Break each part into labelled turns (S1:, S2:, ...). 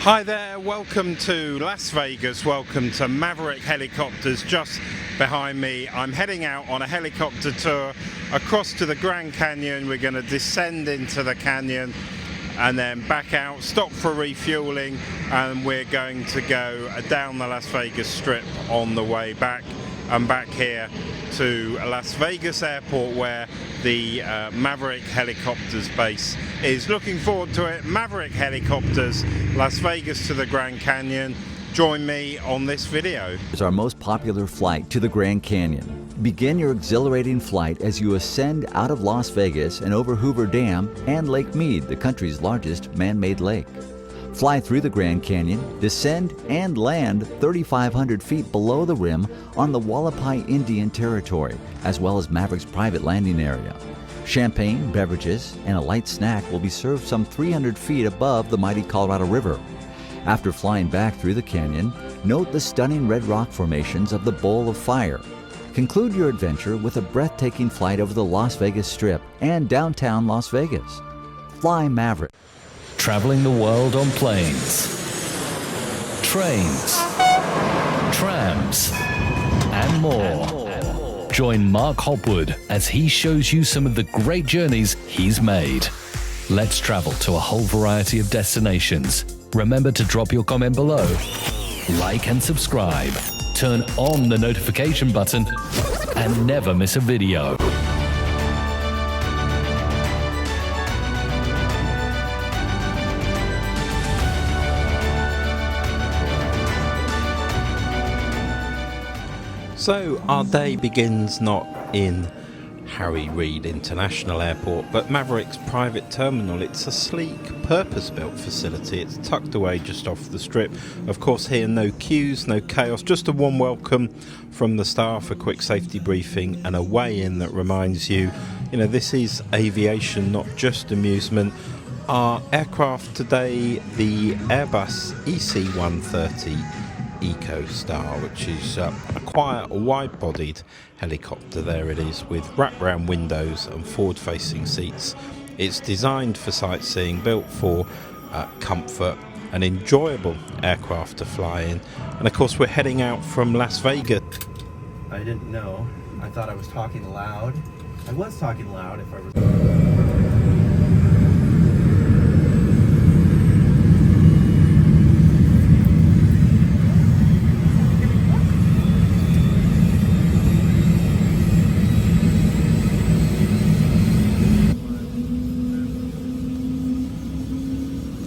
S1: Hi there, welcome to Las Vegas, welcome to Maverick Helicopters. Just behind me, I'm heading out on a helicopter tour across to the Grand Canyon. We're going to descend into the canyon and then back out, stop for refueling, and we're going to go down the Las Vegas Strip on the way back and back here to Las Vegas Airport, where the Maverick Helicopters base is. Looking forward to it. Maverick Helicopters, Las Vegas to the Grand Canyon. Join me on this video.
S2: It's our most popular flight to the Grand Canyon. Begin your exhilarating flight as you ascend out of Las Vegas and over Hoover Dam and Lake Mead, the country's largest man-made lake. Fly through the Grand Canyon, descend and land 3,500 feet below the rim on the Hualapai Indian Territory, as well as Maverick's private landing area. Champagne, beverages, and a light snack will be served some 300 feet above the mighty Colorado River. After flying back through the canyon, note the stunning red rock formations of the Bowl of Fire. Conclude your adventure with a breathtaking flight over the Las Vegas Strip and downtown Las Vegas. Fly Maverick.
S3: Traveling the world on planes, trains, trams, and more. Join Mark Hopwood as he shows you some of the great journeys he's made. Let's travel to a whole variety of destinations. Remember to drop your comment below, like and subscribe, turn on the notification button, and never miss a video.
S1: So our day begins not in Harry Reid International Airport, but Maverick's private terminal. It's a sleek, purpose-built facility. It's tucked away just off the strip. Of course, here no queues, no chaos, just a warm welcome from the staff, a quick safety briefing, and a weigh-in that reminds you, this is aviation, not just amusement. Our aircraft today, the Airbus EC130 ECO-Star, which is a quiet, wide-bodied helicopter. There it is, with wraparound windows and forward-facing seats. It's designed for sightseeing, built for comfort, an enjoyable aircraft to fly in. And of course, we're heading out from Las Vegas.
S4: I didn't know. I thought I was talking loud. I was talking loud if I was...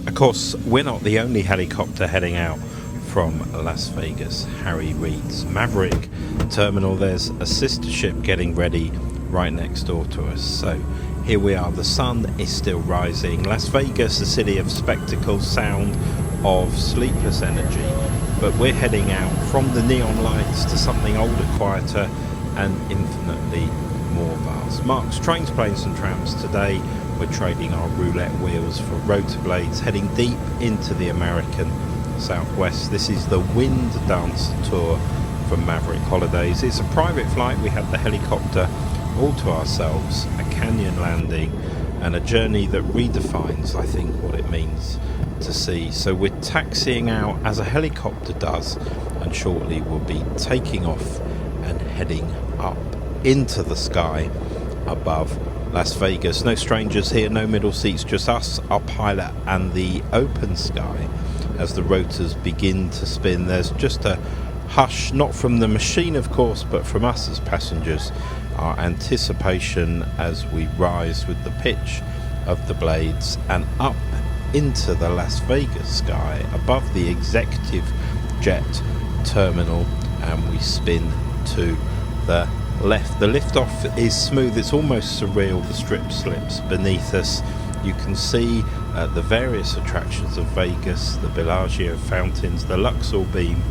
S1: Of course, we're not the only helicopter heading out from Las Vegas. Harry Reid's Maverick terminal, there's a sister ship getting ready right next door to us. So here we are, the sun is still rising. Las Vegas, a city of spectacle, sound, of sleepless energy. But we're heading out from the neon lights to something older, quieter, and infinitely more vast. Mark's Trains, Planes and Trams. Today we're trading our roulette wheels for rotor blades, heading deep into the American Southwest. This is the Wind Dance Tour from Maverick Holidays. It's a private flight. We have the helicopter all to ourselves, a canyon landing, and a journey that redefines, I think, what it means to see. So we're taxiing out as a helicopter does, and shortly we'll be taking off and heading up into the sky above Las Vegas. No strangers here, no middle seats, just us, our pilot, and the open sky. As the rotors begin to spin, there's just a hush, not from the machine of course, but from us as passengers. Our anticipation as we rise with the pitch of the blades and up into the Las Vegas sky above the executive jet terminal, and we spin to the left. The liftoff is smooth, it's almost surreal. The strip slips beneath us. You can see the various attractions of Vegas, the Bellagio fountains, the Luxor beam,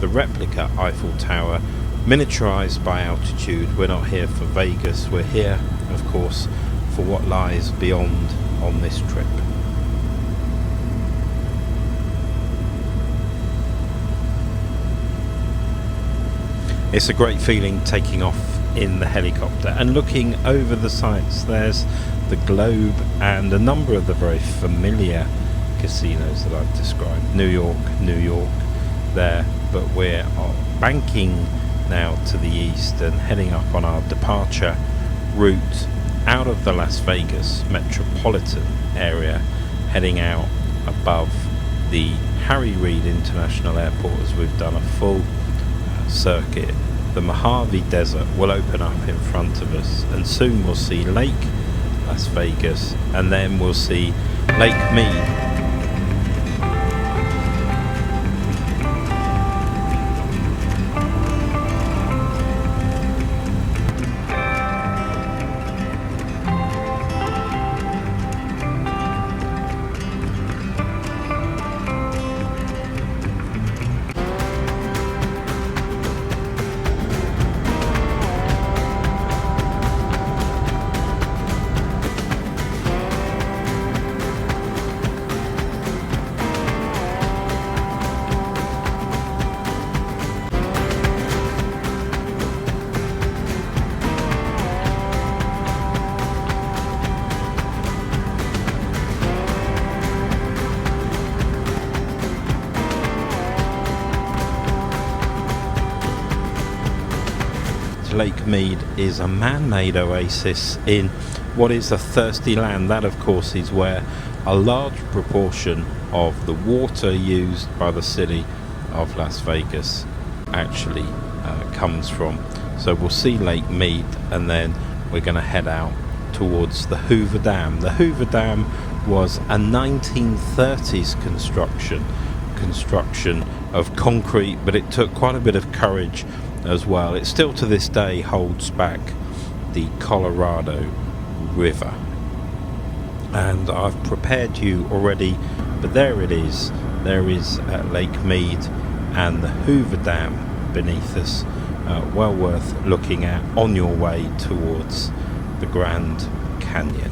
S1: the replica Eiffel Tower, miniaturized by altitude. We're not here for Vegas, we're here, of course, for what lies beyond on this trip. It's a great feeling taking off in the helicopter and looking over the sights. There's the globe and a number of the very familiar casinos that I've described. New York there, but we're banking now to the east and heading up on our departure route out of the Las Vegas metropolitan area, heading out above the Harry Reid International Airport as we've done a full circuit. The Mojave Desert will open up in front of us, and soon we'll see Lake Las Vegas, and then we'll see Lake Mead. Lake Mead is a man-made oasis in what is a thirsty land. That, of course, is where a large proportion of the water used by the city of Las Vegas actually comes from. So we'll see Lake Mead, and then we're going to head out towards the Hoover Dam. The Hoover Dam was a 1930s construction of concrete, but it took quite a bit of courage as well. It still to this day holds back the Colorado River, and I've prepared you already, but there it is. There is Lake Mead and the Hoover Dam beneath us, well worth looking at on your way towards the Grand Canyon.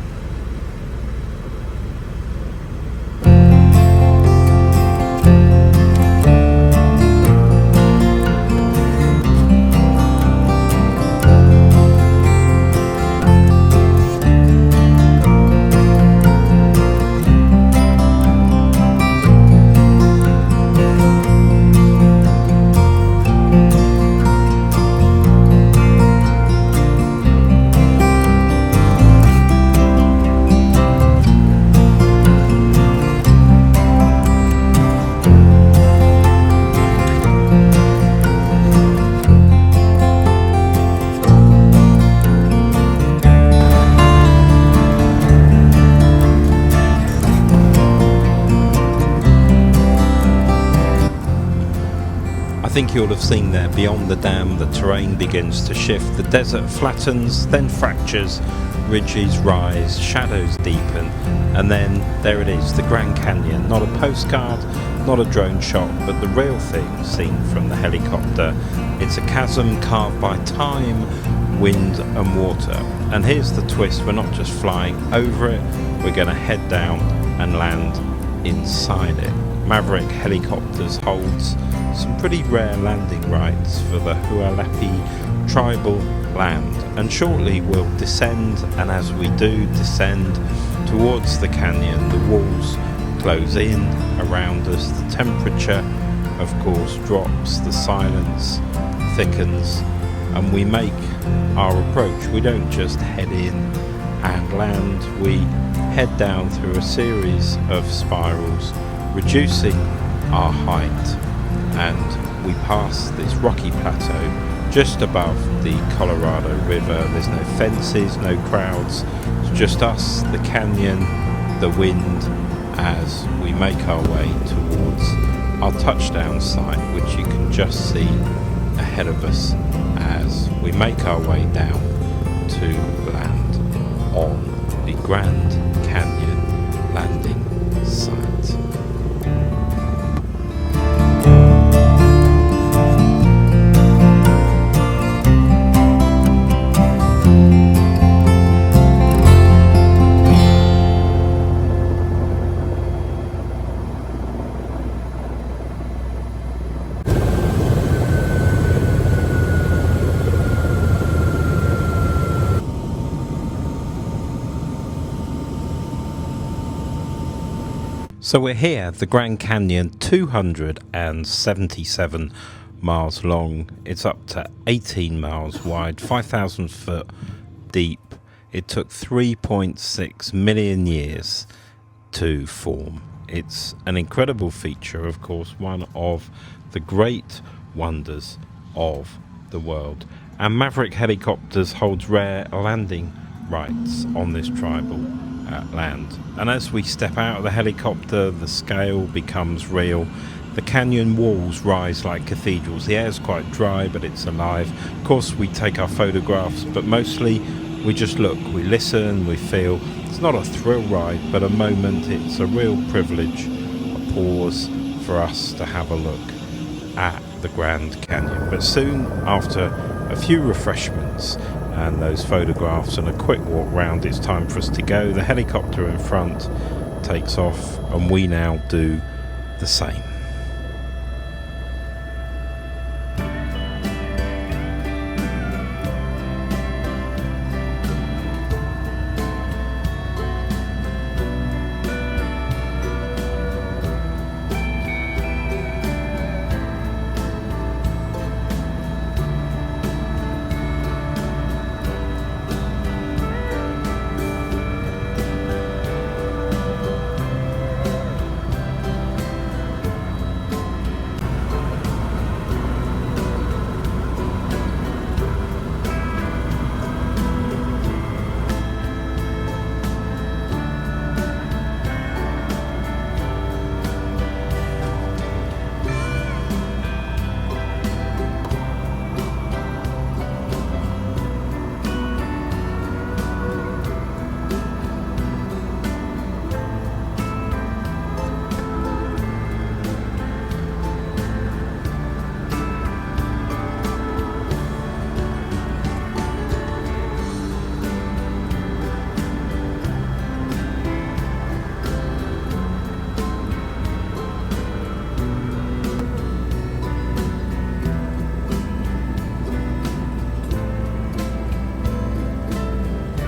S1: I think you'll have seen there, beyond the dam, the terrain begins to shift. The desert flattens, then fractures, ridges rise, shadows deepen, and then there it is, the Grand Canyon. Not a postcard, not a drone shot, but the real thing seen from the helicopter. It's a chasm carved by time, wind and water. And here's the twist, we're not just flying over it, we're going to head down and land inside it. Maverick Helicopters holds some pretty rare landing rights for the Hualapai tribal land, and shortly we'll descend, and as we do descend towards the canyon, the walls close in around us, the temperature of course drops, the silence thickens, and we make our approach. We don't just head in and land, we head down through a series of spirals, reducing our height, and we pass this rocky plateau just above the Colorado River. There's no fences, no crowds, it's just us, the canyon, the wind, as we make our way towards our touchdown site, which you can just see ahead of us as we make our way down to land on the Grand Canyon landing site. So we're here, the Grand Canyon, 277 miles long. It's up to 18 miles wide, 5,000 foot deep. It took 3.6 million years to form. It's an incredible feature, of course, one of the great wonders of the world. And Maverick Helicopters holds rare landing rights on this tribal land. And as we step out of the helicopter, the scale becomes real. The canyon walls rise like cathedrals. The air's quite dry, but it's alive. Of course, we take our photographs, but mostly we just look, we listen, we feel. It's not a thrill ride, but a moment. It's a real privilege, a pause for us to have a look at the Grand Canyon. But soon after a few refreshments and those photographs and a quick walk round, it's time for us to go. The helicopter in front takes off and we now do the same.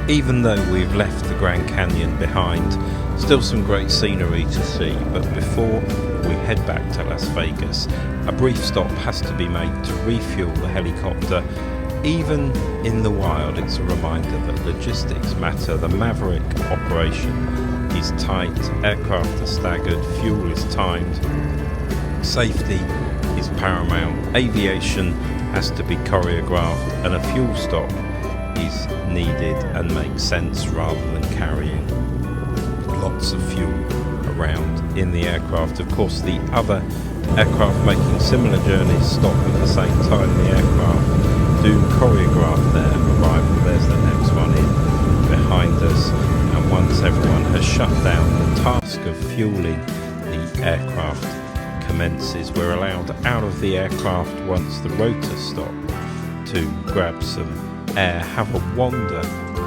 S1: Even though we've left the Grand Canyon behind, still some great scenery to see. But before we head back to Las Vegas, a brief stop has to be made to refuel the helicopter. Even in the wild, it's a reminder that logistics matter. The Maverick operation is tight, aircraft are staggered, fuel is timed, safety is paramount, aviation has to be choreographed, and a fuel stop is needed and makes sense rather than carrying lots of fuel around in the aircraft. Of course, the other aircraft making similar journeys stop at the same time. The aircraft do choreograph their arrival. There's the next one in behind us, and once everyone has shut down, the task of fueling the aircraft commences. We're allowed out of the aircraft once the rotor stop to grab some air, have a wander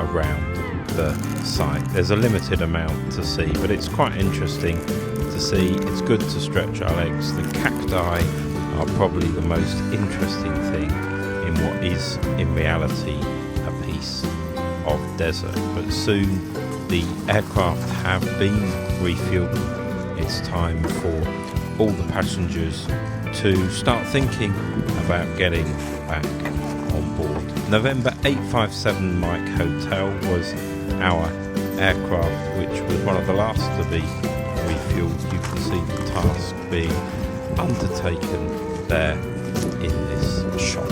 S1: around the site. There's a limited amount to see, but it's quite interesting to see. It's good to stretch our legs. The cacti are probably the most interesting thing in what is in reality a piece of desert. But soon the aircraft have been refueled. It's time for all the passengers to start thinking about getting back on board. November 857 Mike Hotel was our aircraft, which was one of the last to be refueled. You can see the task being undertaken there in this shot.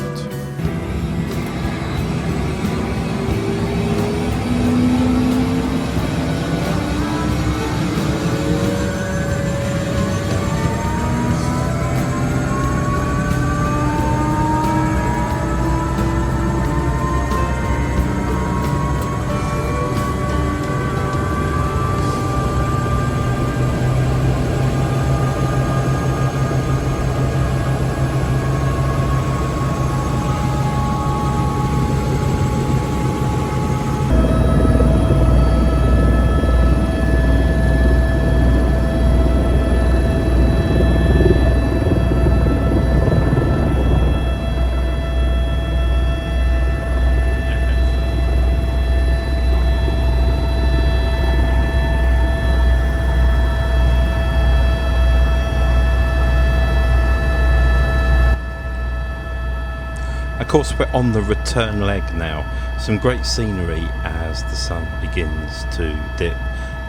S1: Of course, we're on the return leg now. Some great scenery as the sun begins to dip.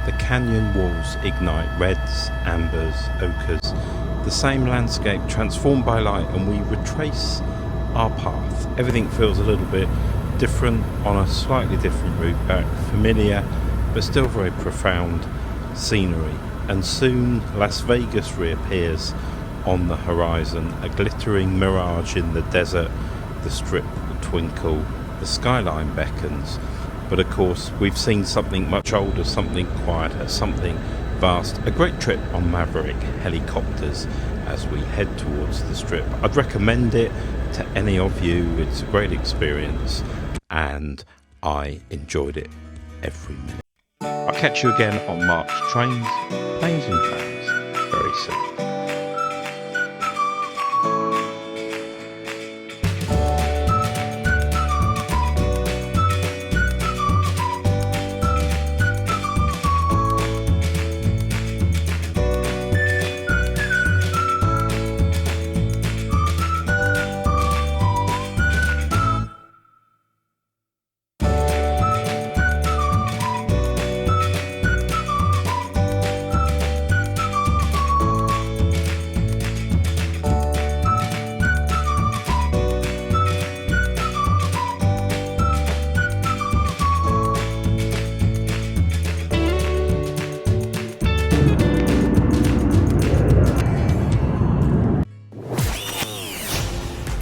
S1: The canyon walls ignite reds, ambers, ochres. The same landscape transformed by light, and we retrace our path. Everything feels a little bit different on a slightly different route back. Familiar, but still very profound scenery. And soon Las Vegas reappears on the horizon, a glittering mirage in the desert. The strip will twinkle, the skyline beckons, but of course we've seen something much older, something quieter, something vast. A great trip on Maverick Helicopters as we head towards the strip. I'd recommend it to any of you. It's a great experience and I enjoyed it every minute. I'll catch you again on Mark's Trains, Planes and Trams very soon.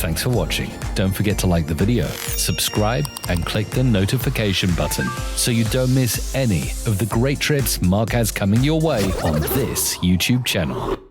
S3: Thanks for watching. Don't forget to like the video, subscribe, and click the notification button so you don't miss any of the great trips Mark has coming your way on this YouTube channel.